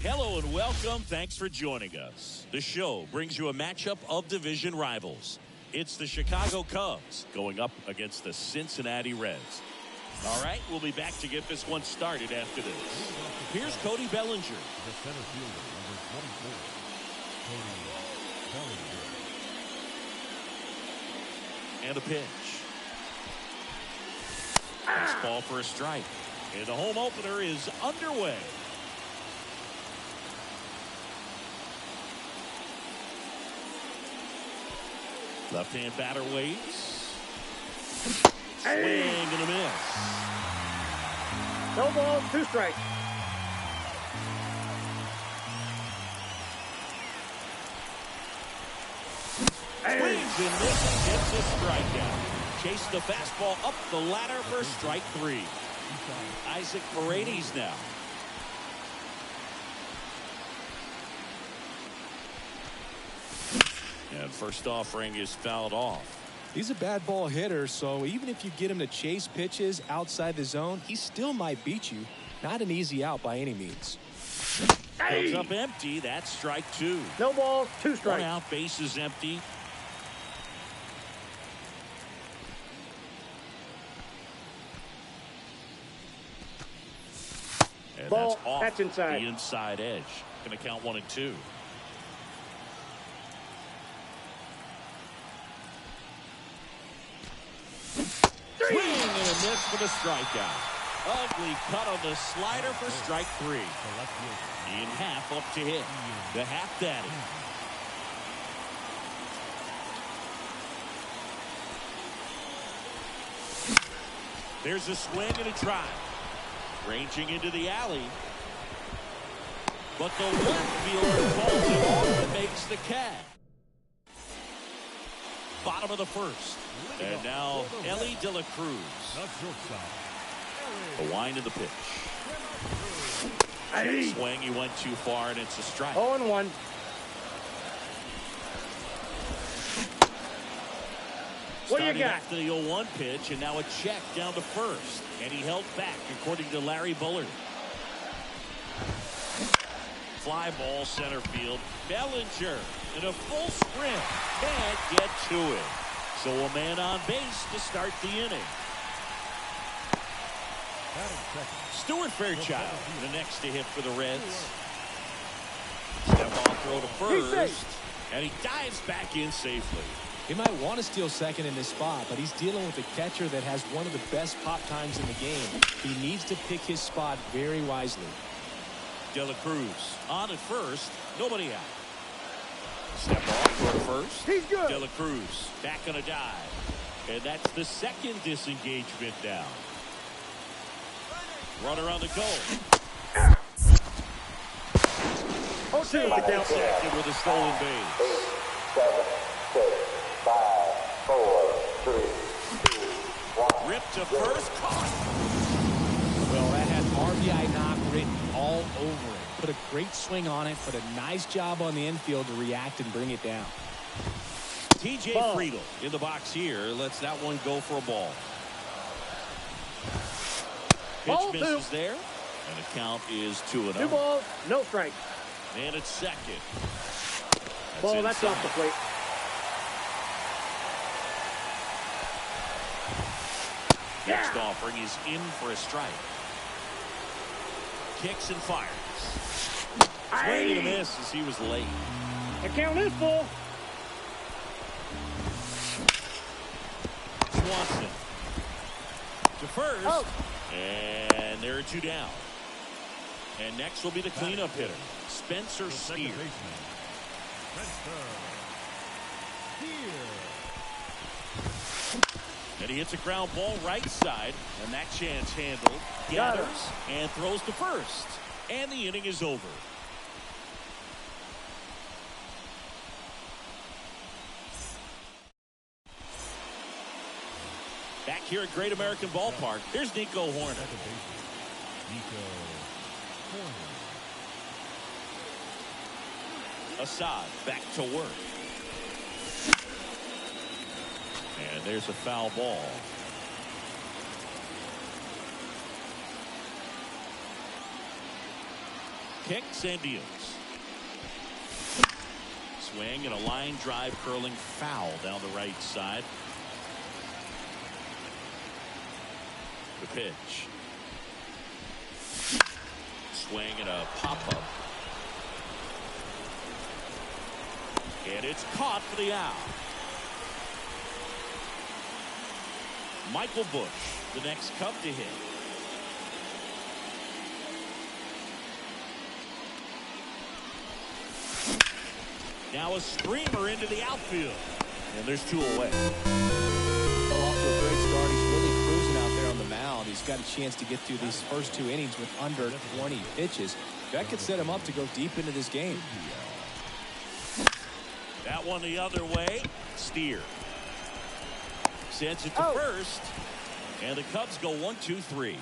Hello and welcome. Thanks for joining us. The show brings you a matchup of division rivals. It's the Chicago Cubs going up against the Cincinnati Reds. All right, we'll be back to get this one started after this. Here's Cody Bellinger. The center fielder, number 24, Cody Bellinger. And a pitch. Nice ball for a strike. And the home opener is underway. Left-hand batter waits. Swing and a miss. No ball, 2 strikes. Swings and misses, gets a strikeout. Chase the fastball up the ladder for strike 3. Isaac Paredes now. And first offering is fouled off. He's a bad ball hitter, so even if you get him to chase pitches outside the zone, he still might beat you. Not an easy out by any means. Comes up empty. That's strike 2. No ball, 2 strikes. 1 out, base is empty. And Ball, that's off that's inside. the inside edge. Going to count 1 and 2. Swing and a miss for the strikeout. Ugly cut on the slider for strike 3. In half up to hit. The half daddy. There's a swing and a drive. Ranging into the alley. But the left fielder falls it off and makes the catch. Bottom of the first. And now Ellie De La Cruz. A wind of the pitch. Swing, he went too far, and it's a strike. 0-1. What do you got? After the 0-1 pitch, and now a check down to first. And he held back, according to Larry Bullard. Fly ball center field. Bellinger in a full sprint. Can't get to it. So a man on base to start the inning. Stuart Fairchild, the next to hit for the Reds. Step off throw to first. And he dives back in safely. He might want to steal second in this spot, but he's dealing with a catcher that has one of the best pop times in the game. He needs to pick his spot very wisely. De La Cruz on at first. Nobody out. Step off for first. He's good. De La Cruz back on a dive. And that's the second disengagement down. Runner on the goal. Oh, two. Second with a stolen base. 7, 6, 5, 4, 3, 2, 1. Ripped to first, caught. Well, that had RBI knock written all over it. Put a great swing on it, but a nice job on the infield to react and bring it down. TJ Friedel in the box here. Lets that one go for a ball. Pitch misses there. And the count is 2-0. 2 balls, no strikes. And it's second. Ball, that's off the plate. Next offering is in for a strike. Kicks and fires. Swing and a miss as he was late. The count is full. Swanson to first. Oh. And there are 2 down. And next will be the cleanup hitter, Spencer Steer. And he hits a ground ball right side, and that chance handled. Gathers and throws to first. And the inning is over. Back here at Great American Ballpark, here's Nico Horner. Assad back to work. And there's a foul ball. Kicks and deals. Swing and a line drive curling foul down the right side. The pitch. Swing and a pop-up. And it's caught for the out. Michael Bush, the next Cub to hit. Now a streamer into the outfield. And there's 2 away. Well, off to a great start. He's really cruising out there on the mound. He's got a chance to get through these first 2 innings with under 20 pitches. That could set him up to go deep into this game. That one the other way. Steer sends it to first. And the Cubs go 1-2-3.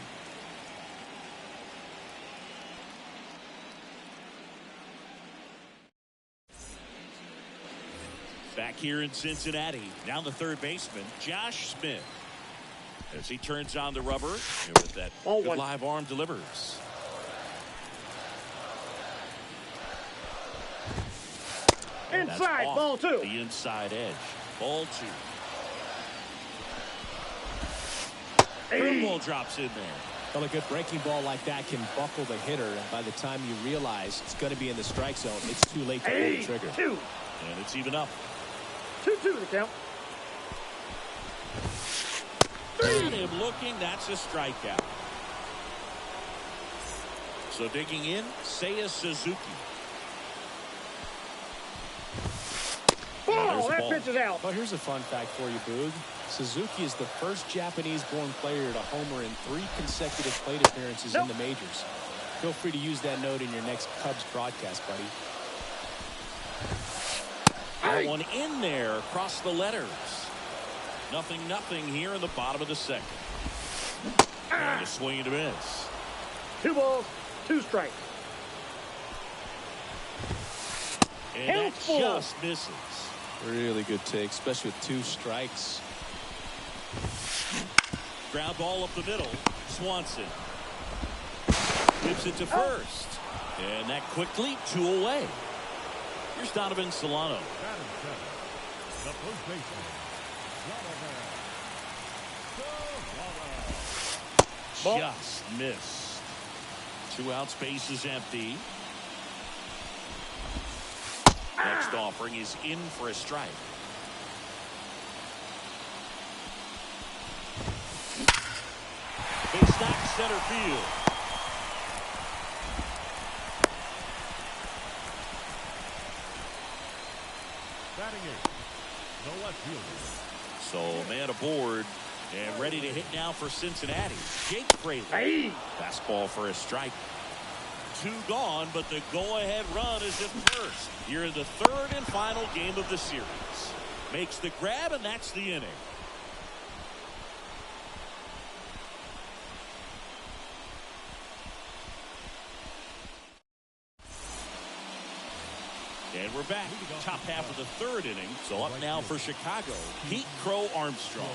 Back here in Cincinnati, now the third baseman, Josh Smith. As he turns on the rubber, and with that good live arm delivers. Inside, ball 2. The inside edge. Ball 2. Curveball drops in there. Well, a good breaking ball like that can buckle the hitter, and by the time you realize it's going to be in the strike zone, it's too late to pull the trigger. 2. And it's even up. 2-2 the count. And him looking, that's a strikeout. So digging in, Seiya Suzuki. Ball, that pitch is out. Well, here's a fun fact for you, Boog. Suzuki is the first Japanese-born player to homer in 3 consecutive plate appearances in the majors. Feel free to use that note in your next Cubs broadcast, buddy. That one in there across the letters. 0-0 here in the bottom of the second. And a swing and a miss. 2 balls, 2 strikes. And that just misses. Really good take, especially with 2 strikes. Ground ball up the middle. Swanson whips it to first. And that quickly 2 away. Here's Donovan Solano. The first baseman, Just missed. 2 outs, base is empty. Next offering is in for a strike. Big snap center field. batting in, the left fielder. So man aboard and ready to hit now for Cincinnati. Jake Fraley. Hey. Fastball for a strike. 2 gone, but the go-ahead run is at first. You're in the 3rd and final game of the series. Makes the grab, and that's the inning. And we're back. Top half of the third inning. So up now for Chicago, Pete Crow Armstrong.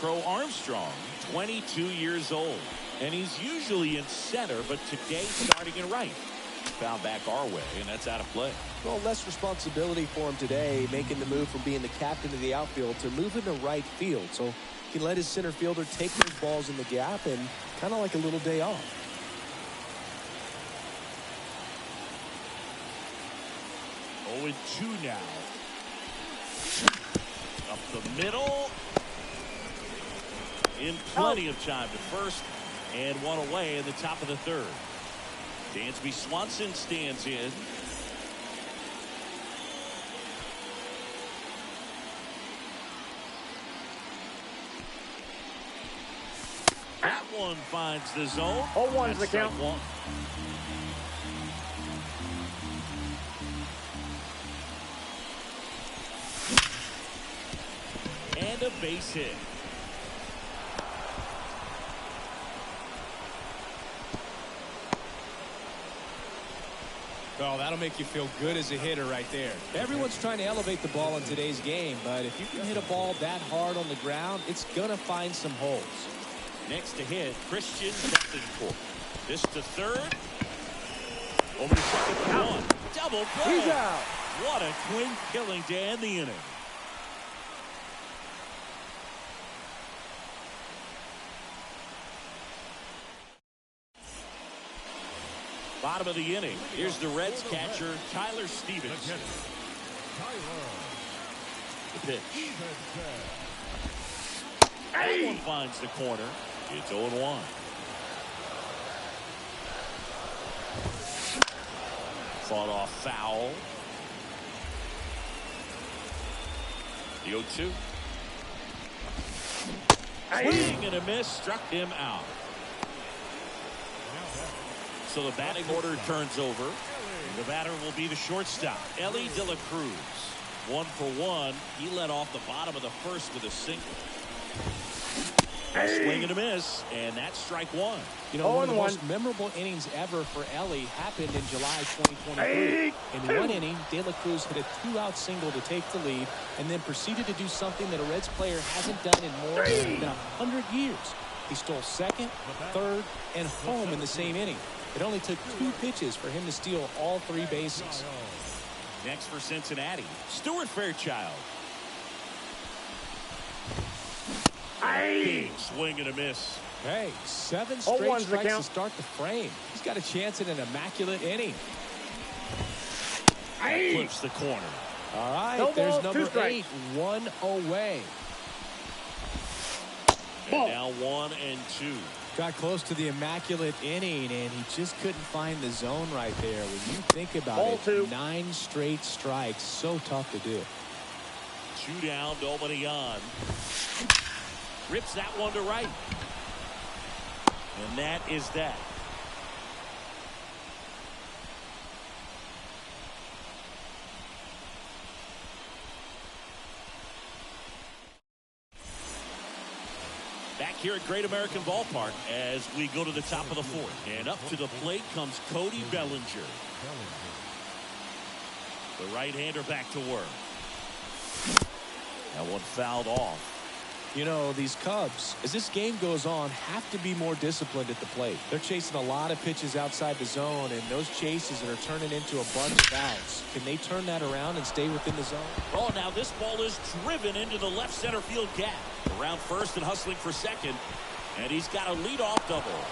Crow Armstrong, 22 years old. And he's usually in center, but today starting in right. Foul back our way, and that's out of play. Well, less responsibility for him today, making the move from being the captain of the outfield to moving to right field. So he can let his center fielder take those balls in the gap and kind of like a little day off. 0-2 now. Up the middle. In plenty of time to first, and one away in the top of the third. Dansby Swanson stands in. That one finds the zone. 0-1's the count. One. And a base hit. Well, that'll make you feel good as a hitter right there. Everyone's trying to elevate the ball in today's game, but if you can hit a ball that hard on the ground, it's going to find some holes. Next to hit, Christian Betancourt. This to third. Over to second for one. Double play. He's out. What a clean killing to end the inning. Bottom of the inning. Here's the Reds catcher, Tyler Stevens. The pitch. That one finds the corner. It's 0-1. Fought off foul. The 0-2. Swing and a miss. Struck him out. So the batting order turns over. The batter will be the shortstop, Ellie De La Cruz. 1 for 1. He led off the bottom of the first with a single. Swing and a miss, and that's strike one. You know, one of the most memorable innings ever for Ellie happened in July 2023. In one inning, De La Cruz hit a 2-out single to take the lead, and then proceeded to do something that a Reds player hasn't done in more than 100 years. He stole second, third, and home in the same inning. It only took 2 pitches for him to steal all 3 bases. Next for Cincinnati, Stuart Fairchild. Big swing and a miss. Hey, 7 straight strikes to start the frame. He's got a chance at an immaculate inning. Clips the corner. All right, there's number 8, 1 away. And now 1-2. Got close to the immaculate inning, and he just couldn't find the zone right there. When you think about it, 9 straight strikes, so tough to do. 2 down, nobody on. Rips that one to right. And that is that. Back here at Great American Ballpark as we go to the top of the 4th. And up to the plate comes Cody Bellinger. The right-hander back to work. That one fouled off. You know, these Cubs, as this game goes on, have to be more disciplined at the plate. They're chasing a lot of pitches outside the zone, and those chases are turning into a bunch of outs. Can they turn that around and stay within the zone? Oh, now this ball is driven into the left center field gap. Around first and hustling for second, and he's got a leadoff double.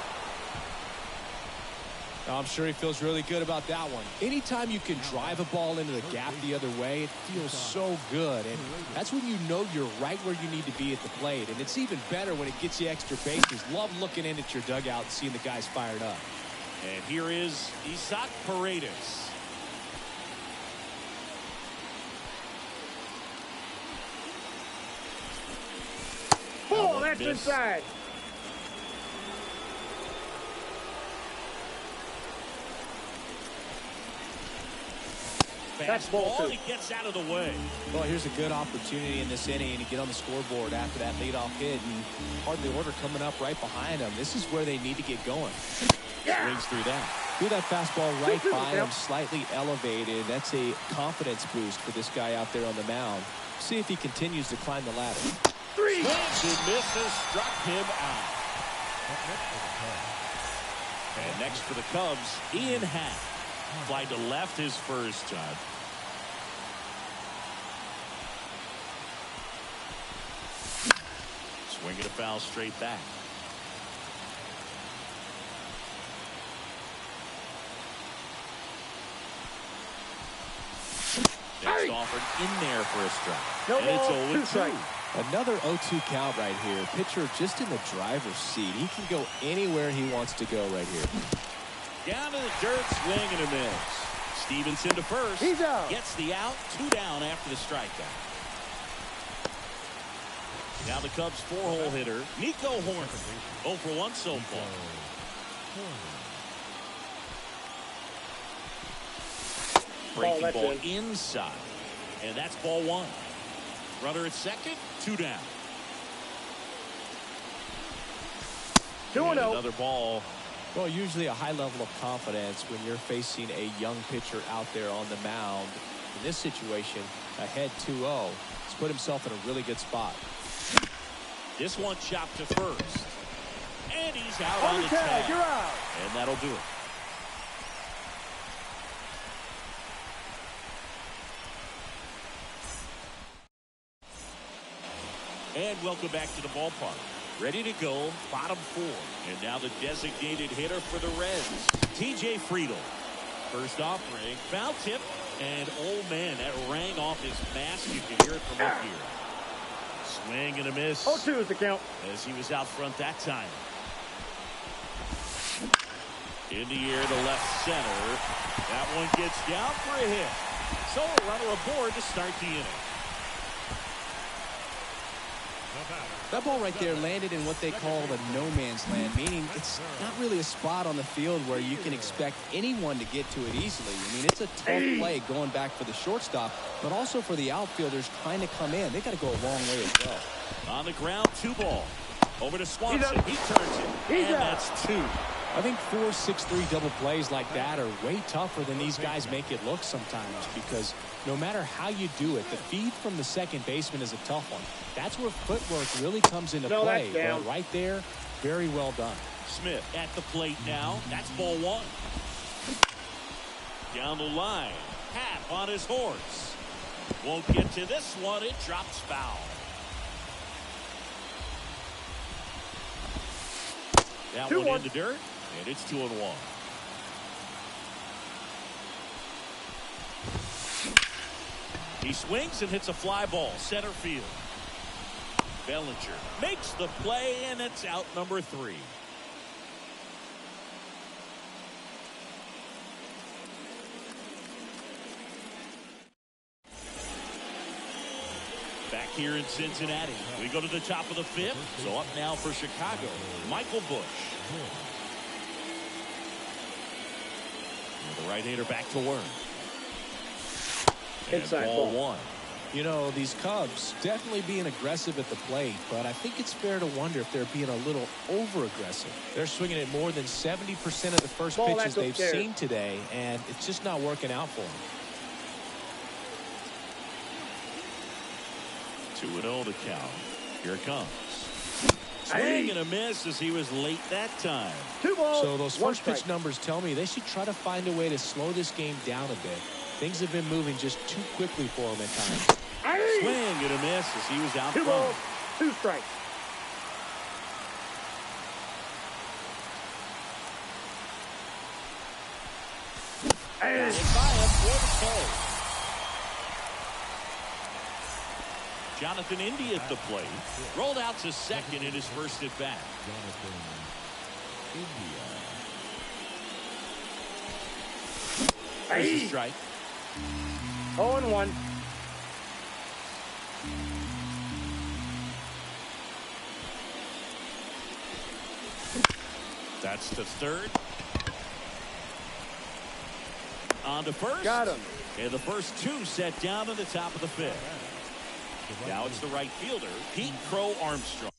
I'm sure he feels really good about that one. Anytime you can drive a ball into the gap the other way, it feels so good. And that's when you know you're right where you need to be at the plate. And it's even better when it gets you extra bases. Love looking in at your dugout and seeing the guys fired up. And here is Isaac Paredes. Oh, that's inside. That's ball 2. He gets out of the way. Well, here's a good opportunity in this inning to get on the scoreboard after that leadoff hit, and part of the order coming up right behind them. This is where they need to get going. Swings through that. Threw that fastball right by him, slightly elevated. That's a confidence boost for this guy out there on the mound. See if he continues to climb the ladder. Swings and misses, struck him out. And next for the Cubs, Ian Happ. Fly to left his first time. Swinging a foul straight back. Next offered in there for a strike. No and ball, it's 0-2. Another 0-2 count right here. Pitcher just in the driver's seat. He can go anywhere he wants to go right here. Down to the dirt, swing and a miss. Stevenson to first. He's out. Gets the out, 2 down after the strikeout. Now the Cubs' 4-hole hitter, Nico Horner. 0 for 1 so far. Breaking ball inside. And that's ball 1. Runner at second, 2 down. 2-0. Another ball. Well, usually a high level of confidence when you're facing a young pitcher out there on the mound. In this situation, ahead 2-0. He's put himself in a really good spot. This one chopped to first. And he's out on the tag. You're out. And that'll do it. And welcome back to the ballpark. Ready to go, bottom 4. And now the designated hitter for the Reds, TJ Friedl. First offering, foul tip, and oh man, that rang off his mask. You can hear it from up here. Swing and a miss. 0-2 is the count. As he was out front that time. In the air to left center. That one gets down for a hit. So a runner aboard to start the inning. That ball right there landed in what they call the no man's land, meaning it's not really a spot on the field where you can expect anyone to get to it easily. I mean, it's a tough play going back for the shortstop, but also for the outfielders trying to come in. They got to go a long way as well. On the ground, 2 ball. Over to Swanson. He turns it. And that's 2. I think 4-6-3 double plays like that are way tougher than these guys make it look sometimes, because no matter how you do it, the feed from the second baseman is a tough one. That's where footwork really comes into play. But right there, very well done. Smith at the plate now. That's ball 1. Down the line. Happ on his horse. Won't get to this one. It drops foul. That one in the dirt. And it's 2-1. He swings and hits a fly ball, center field. Bellinger makes the play, and it's out number 3. Back here in Cincinnati, we go to the top of the 5th. So up now for Chicago, Michael Busch. The right-hander back to work. Inside ball 1. You know, these Cubs definitely being aggressive at the plate, but I think it's fair to wonder if they're being a little over-aggressive. They're swinging at more than 70% of the first pitches they've seen today, and it's just not working out for them. 2-0 to count. Here it comes. Swing and a miss as he was late that time. 2 balls. So those first pitch numbers tell me they should try to find a way to slow this game down a bit. Things have been moving just too quickly for him at times. Swing and a miss as he was out 2 front. balls, 2 strikes. And by him for the play. Jonathan India at the plate. Rolled out to second in his first at bat. There's a strike. 0-1. That's the third. On to first. Got him. And the first 2 set down in the top of the 5th. Now it's the right fielder, Pete Crow Armstrong.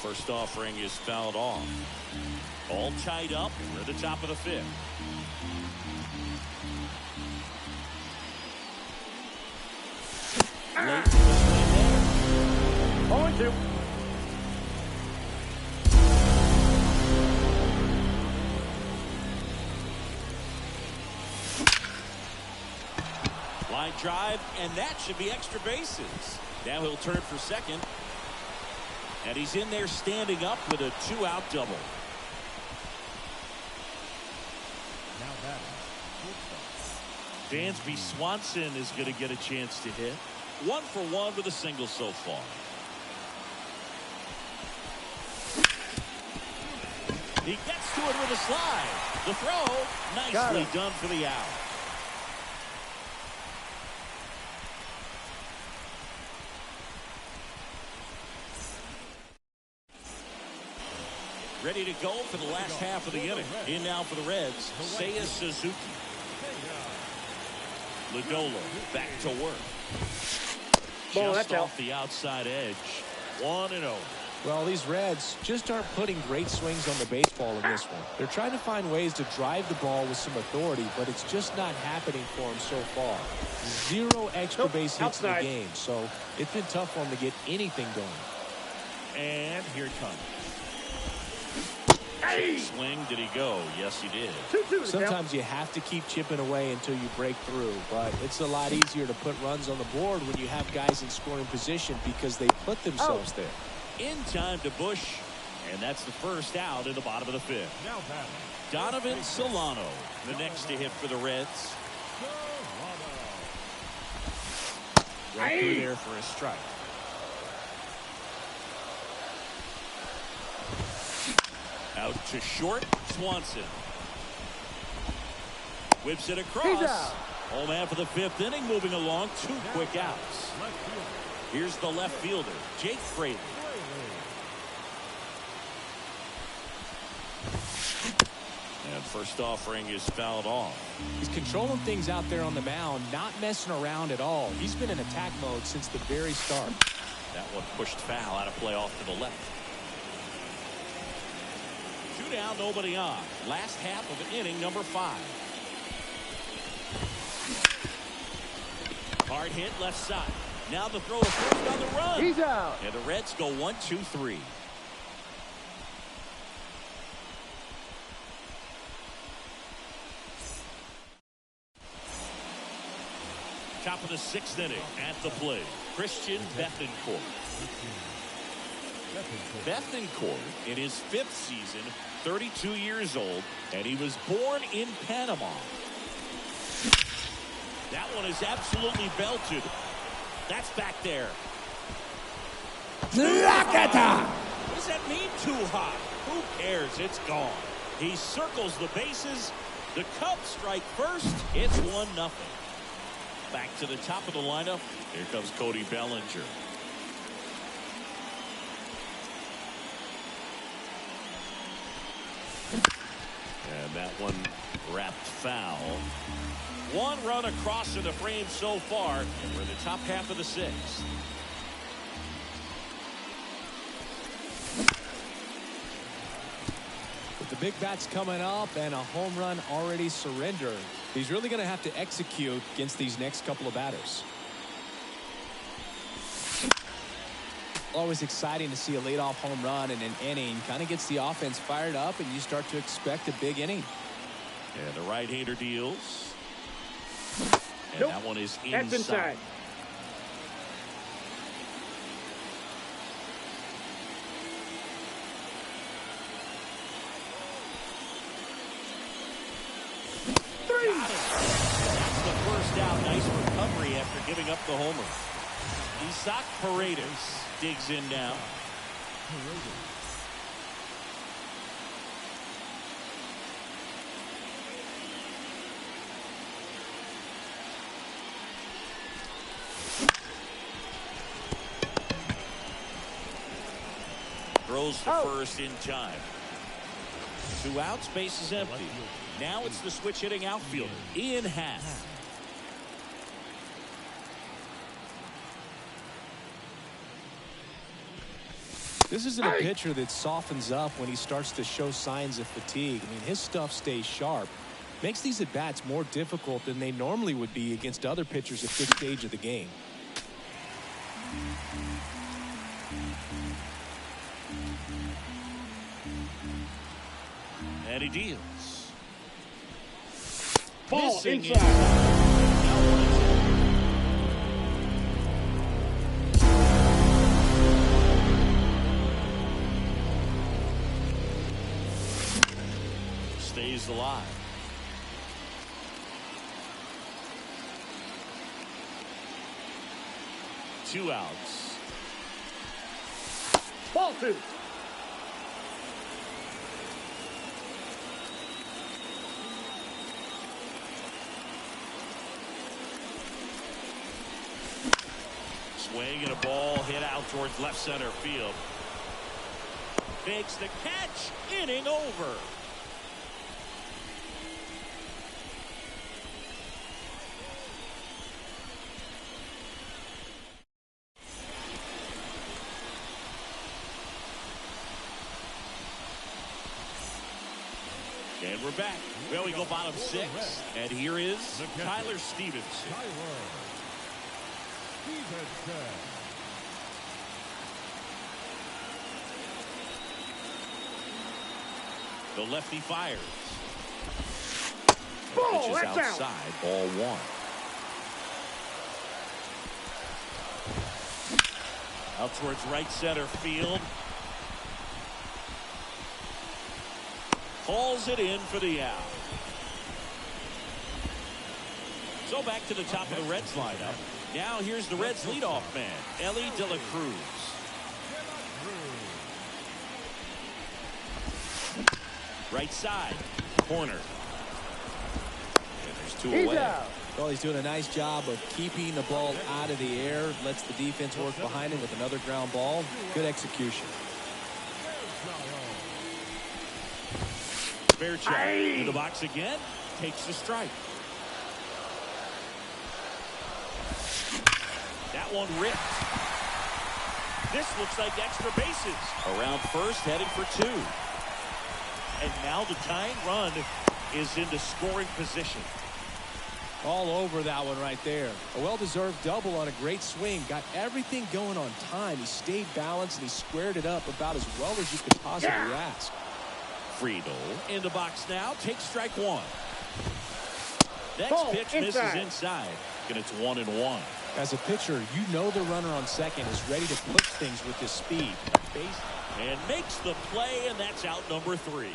first offering is fouled off. All tied up. We're at the top of the fifth. Late. 0-2. Line drive, and that should be extra bases. Now he'll turn for second. And he's in there standing up with a 2-out double. Now batting, shortstop. Dansby Swanson is going to get a chance to hit. 1 for 1 with a single so far. He gets to it with a slide. The throw, nicely done for the out. Ready to go for the last half of the inning. In now for the Reds, Seiya Suzuki. Lodolo back to work. Just off the outside edge. 1-0. Well, these Reds just aren't putting great swings on the baseball in this one. They're trying to find ways to drive the ball with some authority, but it's just not happening for them so far. 0 extra base hits in the game, so it's been tough for them to get anything going. And here it comes. Swing, did he go? Yes, he did. Sometimes you have to keep chipping away until you break through, but it's a lot easier to put runs on the board when you have guys in scoring position because they put themselves there. In time to Bush, and that's the first out in the bottom of the fifth. Now batting, Donovan Solano, the next to hit for the Reds. Right through there for a strike. Out to short, Swanson. Whips it across. Home half of the fifth inning, moving along. 2 quick outs. Here's the left fielder, Jake Fraley. And first offering is fouled off. He's controlling things out there on the mound, not messing around at all. He's been in attack mode since the very start. That one pushed foul, out of play off to the left. 2 down, nobody on. Last half of inning number 5. Hard hit left side. Now the throw to first on the run. He's out. And the Reds go 1-2-3. Top of the 6th inning at the plate. Christian Bethancourt. Bethancourt in his 5th season, 32 years old, and he was born in Panama. That one is absolutely belted. That's back there. What does that mean, too high? Who cares? It's gone. He circles the bases. The Cubs strike first. It's 1-0. Back to the top of the lineup. Here comes Cody Bellinger. And that one wrapped foul. 1 run across in the frame so far, and we're in the top half of the 6th. With the big bats coming up and a home run already surrendered, he's really going to have to execute against these next couple of batters. Always exciting to see a leadoff home run in an inning. Kind of gets the offense fired up, and you start to expect a big inning. And the right-hander deals. And that one is inside. That's inside. That's the first out. Nice recovery after giving up the homer. Isaac Paredes digs in now. Throws to first in time. 2 outs, base is empty. Now it's the switch hitting outfielder, Ian Happ. This isn't a pitcher that softens up when he starts to show signs of fatigue. I mean, his stuff stays sharp. Makes these at-bats more difficult than they normally would be against other pitchers at this stage of the game. And he deals. Ball Missing inside. Stays alive. Two outs. Ball 2. Swing and a ball hit out towards left center field. Makes the catch. Inning over. And we're back. Well, we go bottom 6. And here is Tyler Stevenson. The lefty fires. Ball, Pitches that's outside. out. Ball 1. Out towards right center field. Hauls it in for the out. So back to the top of the Reds lineup. Now here's the Reds leadoff man, Ellie De La Cruz. Right side, corner. And there's 2 He's away. out. Well, he's doing a nice job of keeping the ball out of the air. Lets the defense work behind him with another ground ball. Good execution. Fairchild to the box again. Takes the strike. That one ripped. This looks like extra bases. Around first, heading for 2. And now the tying run is into scoring position. All over that one right there. A well-deserved double on a great swing. Got everything going on time. He stayed balanced and he squared it up about as well as you could possibly ask. Friedel in the box now. Takes strike 1. Next Ball pitch misses inside. And it's 1-1. As a pitcher, you know the runner on second is ready to push things with his speed. And makes the play, and that's out number 3.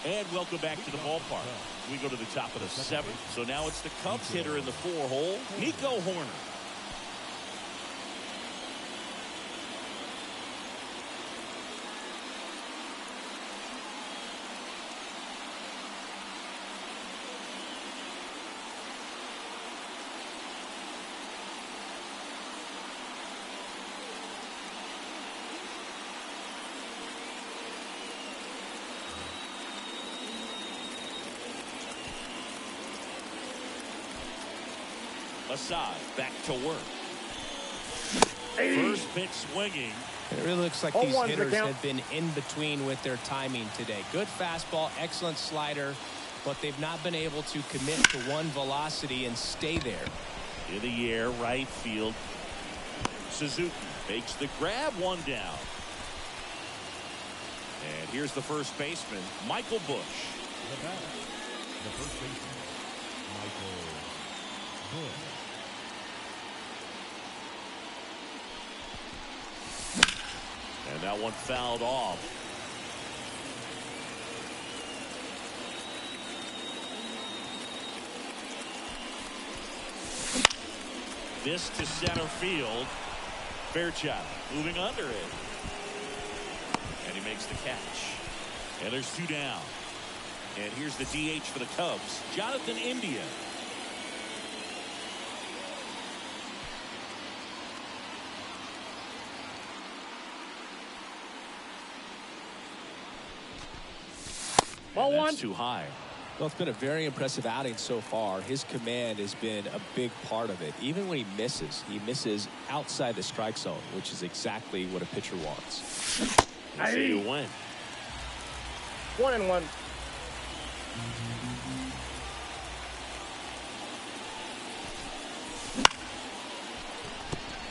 And welcome back to the ballpark. We go to the top of the 7th. So now it's the Cubs hitter in the 4-hole, Nico Horner. Assad back to work. First pitch swinging. It really looks like these hitters have been in between with their timing today. Good fastball, excellent slider, but they've not been able to commit to one velocity and stay there. In the air, right field. Suzuki makes the grab, 1 down. And here's the first baseman, Michael Busch. The first baseman, Michael Busch. And that one fouled off. This to center field. Fairchild moving under it. And he makes the catch. And there's 2 down. And here's the DH for the Cubs, Jonathan India. Ball 1. Too high. Well, it's been a very impressive outing so far. His command has been a big part of it. Even when he misses outside the strike zone, which is exactly what a pitcher wants. Let's see you win. 1-1.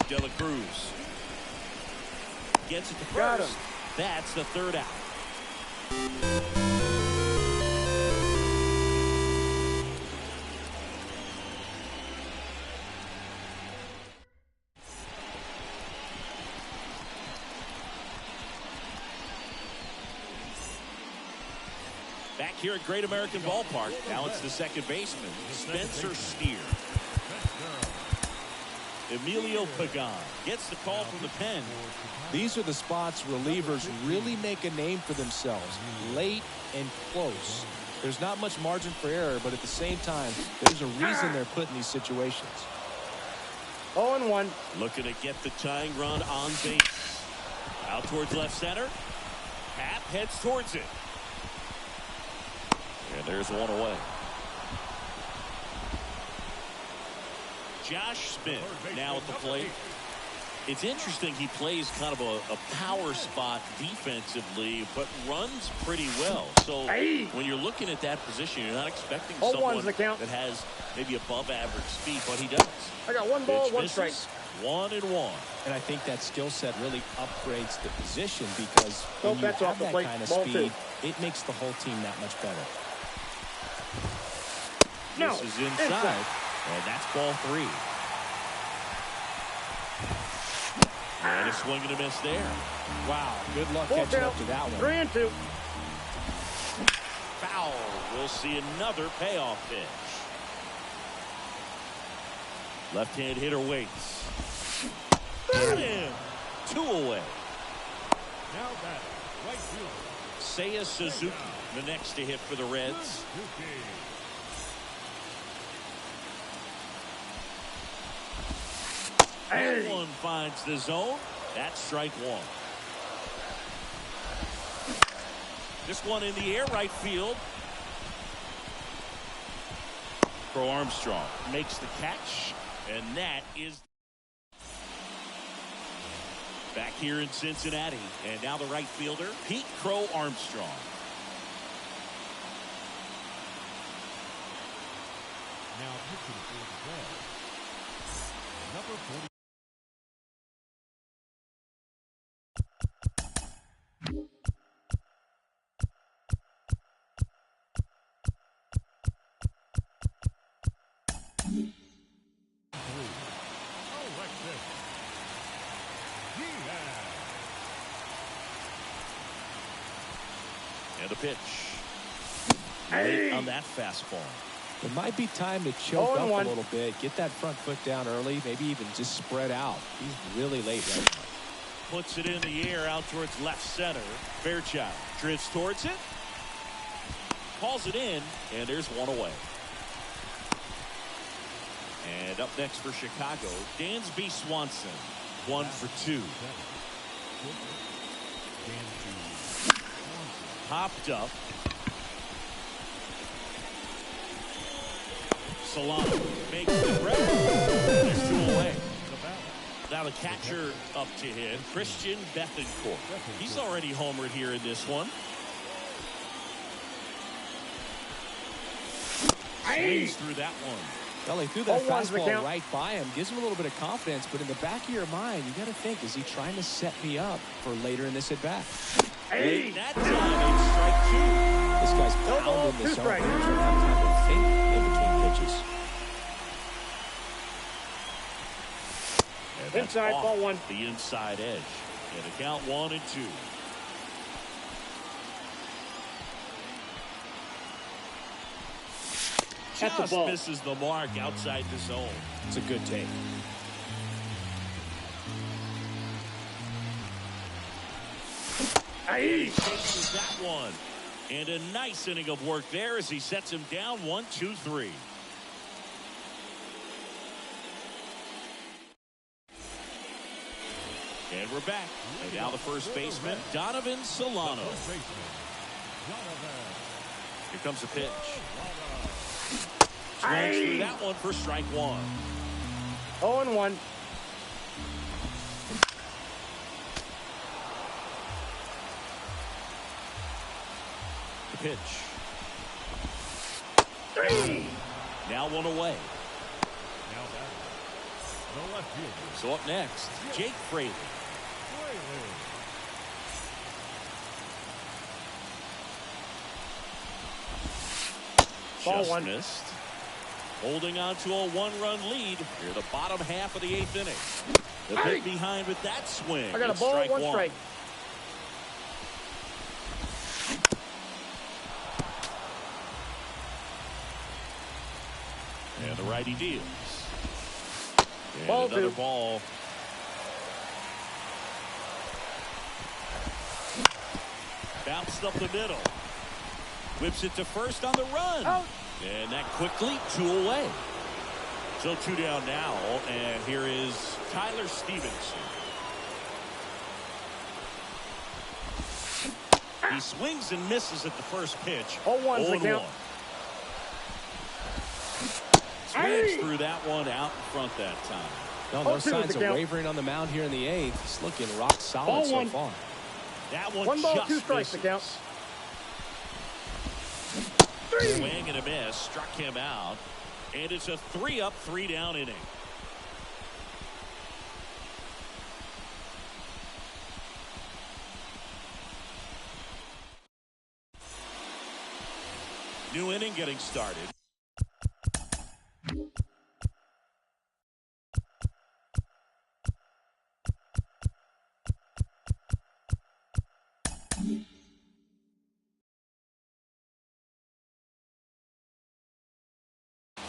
De La Cruz gets it to Got first. him. That's the third out. Back here at Great American Ballpark, now it's the second baseman, Spencer Steer. Emilio Pagan gets the call from the pen. These are the spots relievers really make a name for themselves, late and close. There's not much margin for error, but at the same time, there's a reason they're put in these situations. 0-1. Looking to get the tying run on base. Out towards left center. Happ heads towards it. And there's one away. Josh Smith now at the plate. It's interesting he plays kind of a power spot defensively, but runs pretty well. So when you're looking at that position, you're not expecting someone that has maybe above average speed, but he does. I got 1 ball, 1 strike. 1-1. And I think that skill set really upgrades the position because when you have that kind of speed, it makes the whole team that much better. This is inside, and that's ball 3. And a swing and a miss there. Wow, good luck catching up to that one. 3-2. Foul. We'll see another payoff pitch. Left-hand hitter waits. Got him. 2 away. Now back, right fielder. Seiya Suzuki, the next to hit for the Reds. That one finds the zone. That's strike 1. This one in the air, right field. Crow Armstrong makes the catch, and that is back here in Cincinnati. And now the right fielder, Pete Crow Armstrong. Now pitching for the Reds. Number 40. And a pitch. Late on that fastball. It might be time to choke up a little bit, get that front foot down early, maybe even just spread out. He's really late right now. Puts it in the air out towards left center. Fairchild drifts towards it. Calls it in, and there's one away. And up next for Chicago, Dansby Swanson. 1 for 2. Popped up. Solano makes the grab. There's 2 away. Now the catcher up to him, Christian Bethancourt. He's already homered here in this one. Swings through that one. Well, he threw that fastball right by him, gives him a little bit of confidence, but in the back of your mind, you got to think, is he trying to set me up for later in this at-bat? That time it's strike 2. This guy's pounding the zone. He doesn't have time to think in between pitches. Inside, ball 1. The inside edge. And a count 1-2. Just misses the mark outside the zone. It's a good take. He takes that one. And a nice inning of work there as he sets him down 1-2-3. And we're back. And now the first baseman, Donovan Solano. Here comes a pitch. Swings through that one for strike one. 0-1. The pitch. 3. Now one away. Now batting, the left fielder. So up next, Jake Fraley. Ball Just one. missed. Holding on to a one-run lead here the bottom half of the 8th inning. The bit behind with that swing. I got a It's ball, strike one strike. And the righty deals. And Ball another 2. ball. Bounced up the middle. Whips it to first on the run. Out. And that quickly 2 away. So 2 down now. And here is Tyler Stevenson. He swings and misses at the first pitch. 0-1's the count. Swings through that one out in front that time. No, no 0-2 is signs the of count. wavering on the mound here in the 8th. He's looking rock solid Ball so one. far. That one 1 ball, just 2 strikes the count. misses. 3. Swing and a miss. Struck him out. And it's a 3-up, 3-down inning. New inning getting started.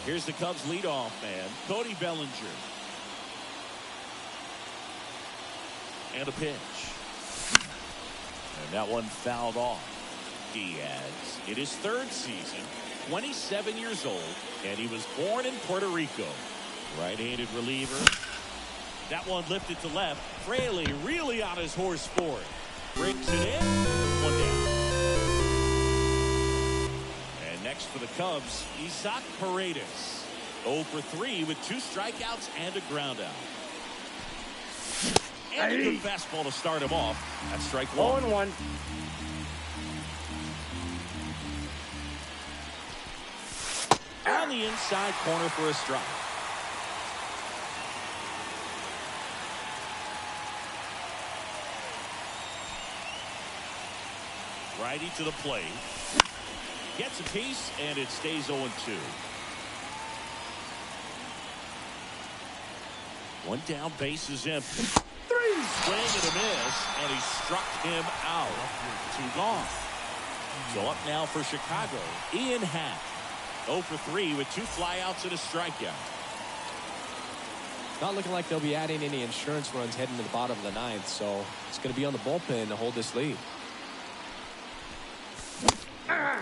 Here's the Cubs leadoff man, Cody Bellinger. And a pitch. And that one fouled off. Diaz, in his 3rd season, 27 years old, and he was born in Puerto Rico. Right-handed reliever. That one lifted to left. Fraley really on his horse for it. Brings it in. 1 down. And next for the Cubs, Isaac Paredes. 0 for 3 with 2 strikeouts and a ground out. And a good fastball to start him off. That's strike 1. 0-1. On the inside corner for a strike. Righty to the plate. Gets a piece, and it stays 0-2. 1 down, base is empty. 3. Swing and a miss, and he struck him out. 2 gone. So up now for Chicago, Ian Happ. 0 for 3 with 2 flyouts and a strikeout. Not looking like they'll be adding any insurance runs heading to the bottom of the 9th, so it's going to be on the bullpen to hold this lead.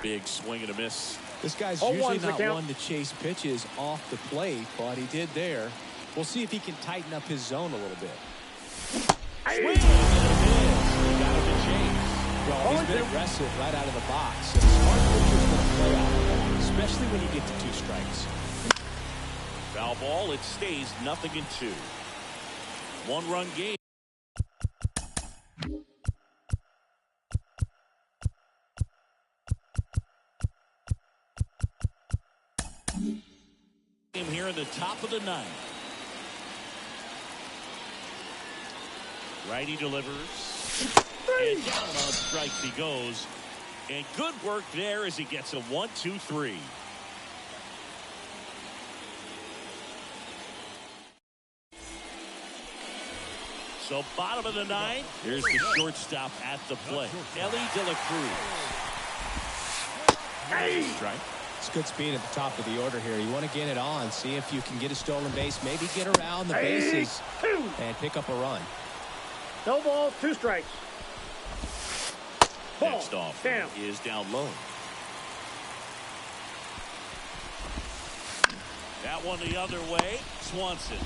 Big swing and a miss. This guy's 0-1's usually the not count. one to chase pitches off the plate, but he did there. We'll see if he can tighten up his zone a little bit. Swing and a miss. He got him to chase. Well, he's been aggressive right out of the box. And smart pitcher's going to play out of that, especially when you get to 2 strikes. Foul ball. It stays 0-2. 1-run game. Here in the top of the 9th. Righty delivers. And down on strikes he goes. And good work there as he gets a 1-2-3. So bottom of the 9th. Here's the shortstop at the plate. Ellie De La Cruz. Strike. It's good speed at the top of the order here. You want to get it on, see if you can get a stolen base, maybe get around the bases and pick up a run. No balls, 2 strikes. Ball. Next off Down. is down low. That one the other way. Swanson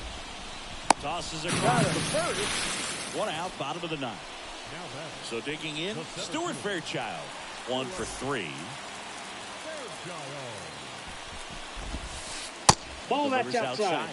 tosses across the first. 1 out, bottom of the 9th. Now batting, So digging in, the 7th Stuart fielder. Fairchild. 1 for 3. Ball Delivers that's outside.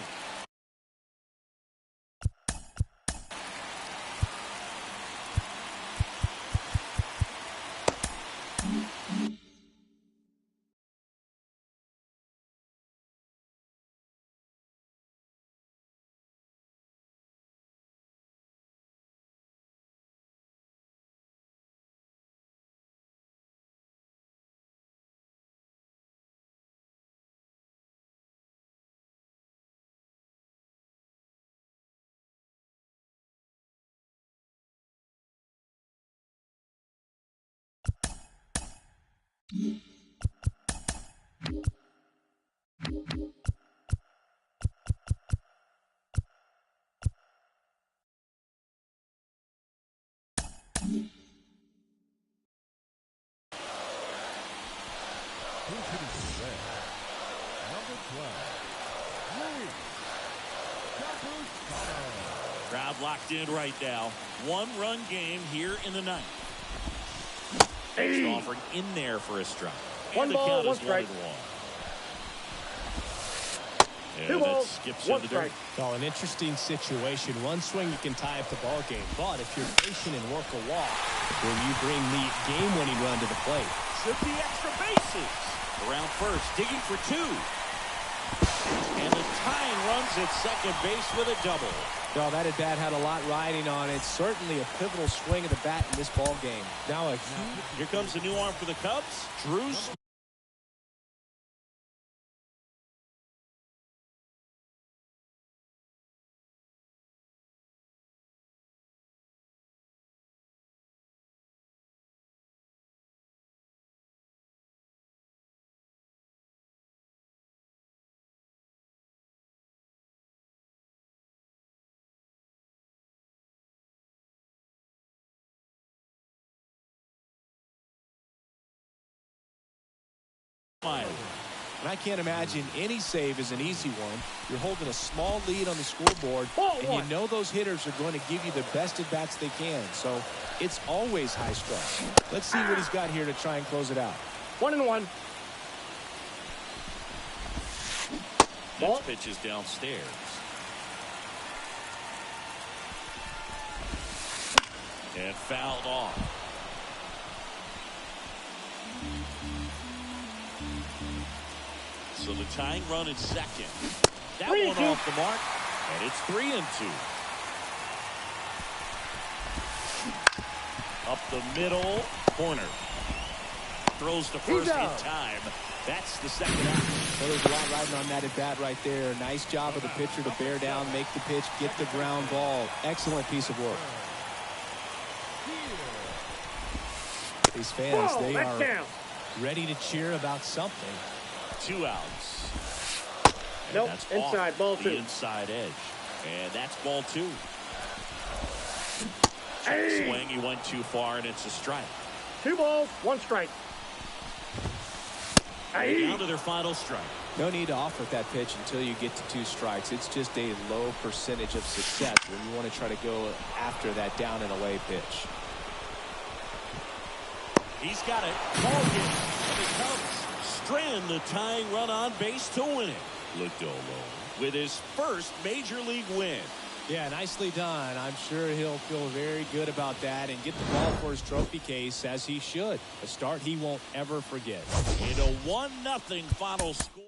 Crowd locked in right now. One-run game here in the ninth. Next offering in there for a strike. One And ball, the count one is strike. 1-1. Two And that balls, skips one in the dirt. strike. Oh, an interesting situation. One swing you can tie up the ball game, but if you're patient and work a walk, then you bring the game-winning run to the plate. Should be extra bases. Around first, digging for two. And the tying runs at second base with a double. No, that at bat had a lot riding on it. Certainly a pivotal swing of the bat in this ball game. Now a huge... Here comes the new arm for the Cubs. Drew. And I can't imagine any save is an easy one. You're holding a small lead on the scoreboard, and you know those hitters are going to give you the best at bats they can. So it's always high stress. Let's see what he's got here to try and close it out. 1-1. Next pitch is downstairs. And fouled off. So the tying run is second. That one off the mark, and it's 3-2. Up the middle, corner. Throws to first in time. That's the second out. Well, there's a lot riding on that at bat right there. Nice job of the pitcher to bear down, make the pitch, get the ground ball. Excellent piece of work. These fans, they are ready to cheer about something. 2 outs. And Nope, that's inside, off ball the 2. inside edge. And that's ball 2. Hey. Swing, he went too far, and it's a strike. 2 balls, 1 strike. Hey. Down to their final strike. No need to offer that pitch until you get to 2 strikes. It's just a low percentage of success when you want to try to go after that down and away pitch. He's got it. Ball game. And it comes. Strand the tying run on base to win it. Lodolo with his first major league win. Yeah, nicely done. I'm sure he'll feel very good about that and get the ball for his trophy case, as he should. A start he won't ever forget. In a 1-0 final score.